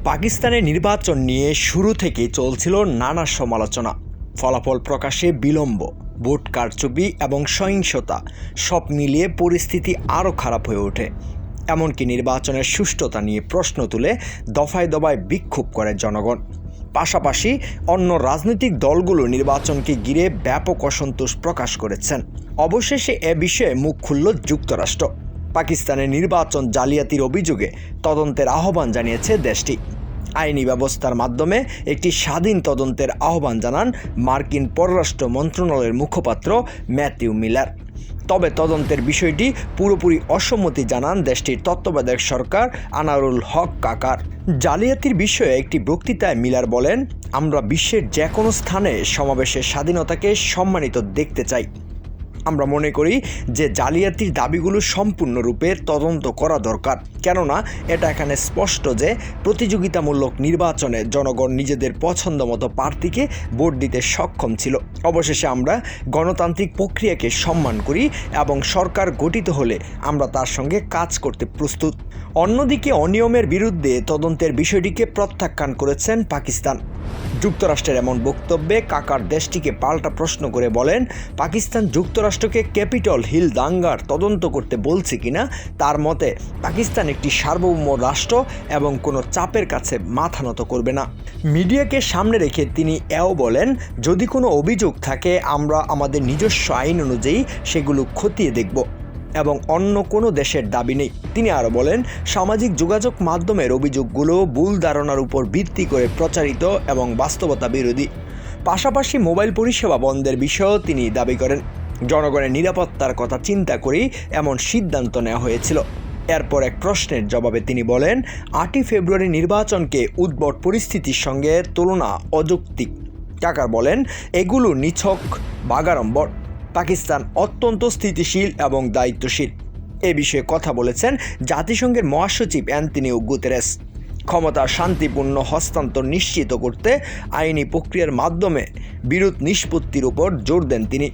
পাকিস্তানের নির্বাচন নিয়ে শুরু থেকেই চলছিল নানা সমালোচনা। ফলাফল প্রকাশে বিলম্ব, ভোট কারচুপি এবং সহিংসতা সব মিলিয়ে পরিস্থিতি আরও খারাপ হয়ে ওঠে। এমনকি নির্বাচনের সুষ্ঠুতা নিয়ে প্রশ্ন তুলে দফায় দফায় বিক্ষোভ করে জনগণ। পাশাপাশি অন্য রাজনৈতিক দলগুলো নির্বাচনকে ঘিরে ব্যাপক অসন্তোষ প্রকাশ করেছেন। অবশেষে এ বিষয়ে মুখ খুলল যুক্তরাষ্ট্র। পাকিস্তানের নির্বাচন জালিয়াতির অভিযোগে তদন্তের আহ্বান জানিয়েছে দেশটি। আইনি ব্যবস্থার মাধ্যমে একটি স্বাধীন তদন্তের আহ্বান জানান মার্কিন পররাষ্ট্র মন্ত্রণালয়ের মুখপাত্র ম্যাথিউ মিলার। তবে তদন্তের বিষয়টি পুরোপুরি অসম্মতি জানান দেশটির তত্ত্বাবধায়ক সরকার আনারুল হক কাকার। জালিয়াতির বিষয়ে একটি বক্তৃতায় মিলার বলেন, আমরা বিশ্বের যে কোনো স্থানে সমাবেশের স্বাধীনতাকে সম্মানিত দেখতে চাই। আমরা মনে করি যে জালিয়াতির দাবিগুলো সম্পূর্ণরূপে তদন্ত করা দরকার, কেননা এটা এখানে স্পষ্ট যে প্রতিযোগিতামূলক নির্বাচনে জনগণ নিজেদের পছন্দ মতো প্রার্থীকে ভোট দিতে সক্ষম ছিল। অবশেষে আমরা গণতান্ত্রিক প্রক্রিয়াকে সম্মান করি এবং সরকার গঠিত হলে আমরা তার সঙ্গে কাজ করতে প্রস্তুত। অন্যদিকে অনিয়মের বিরুদ্ধে তদন্তের বিষয়টিকে প্রত্যাখ্যান করেছেন পাকিস্তান। যুক্তরাষ্ট্রের এমন বক্তব্যে কাকার দেশটিকে পাল্টা প্রশ্ন করে বলেন, পাকিস্তান যুক্তরাষ্ট্রকে ক্যাপিটল হিল দাঙ্গার তদন্ত করতে বলছে কিনা তার মতে পাকিস্তান একটি সার্বভৌম রাষ্ট্র এবং কোনো চাপের কাছে মাথা নত করবে না। মিডিয়াকে সামনে রেখে তিনি এও বলেন, যদি কোনো অভিযোগ থাকে আমরা আমাদের নিজস্ব আইন অনুযায়ী সেগুলো খতিয়ে দেখব এবং অন্য কোনো দেশের দাবি নেই। তিনি আরও বলেন, সামাজিক যোগাযোগ মাধ্যমের অভিযোগগুলো ভুল ধারণার উপর ভিত্তি করে প্রচারিত এবং বাস্তবতা বিরোধী। পাশাপাশি মোবাইল পরিষেবা বন্ধের বিষয়েও তিনি দাবি করেন, জনগণের নিরাপত্তার কথা চিন্তা করেই এমন সিদ্ধান্ত নেওয়া হয়েছিল। এরপর এক প্রশ্নের জবাবে তিনি বলেন, 8ই ফেব্রুয়ারি নির্বাচনকে উদ্ভট পরিস্থিতির সঙ্গে তুলনা অযৌক্তিক। কাকার বলেন, এগুলো নিছক বাগাড়ম্বর। পাকিস্তান অত্যন্ত স্থিতিশীল এবং দায়িত্বশীল। এ বিষয়ে কথা বলেছেন জাতিসংঘের মহাসচিব অ্যান্টনিও গুতেরেস। ক্ষমতার শান্তিপূর্ণ হস্তান্তর নিশ্চিত করতে আইনি প্রক্রিয়ার মাধ্যমে বিরোধ নিষ্পত্তির উপর জোর দেন তিনি।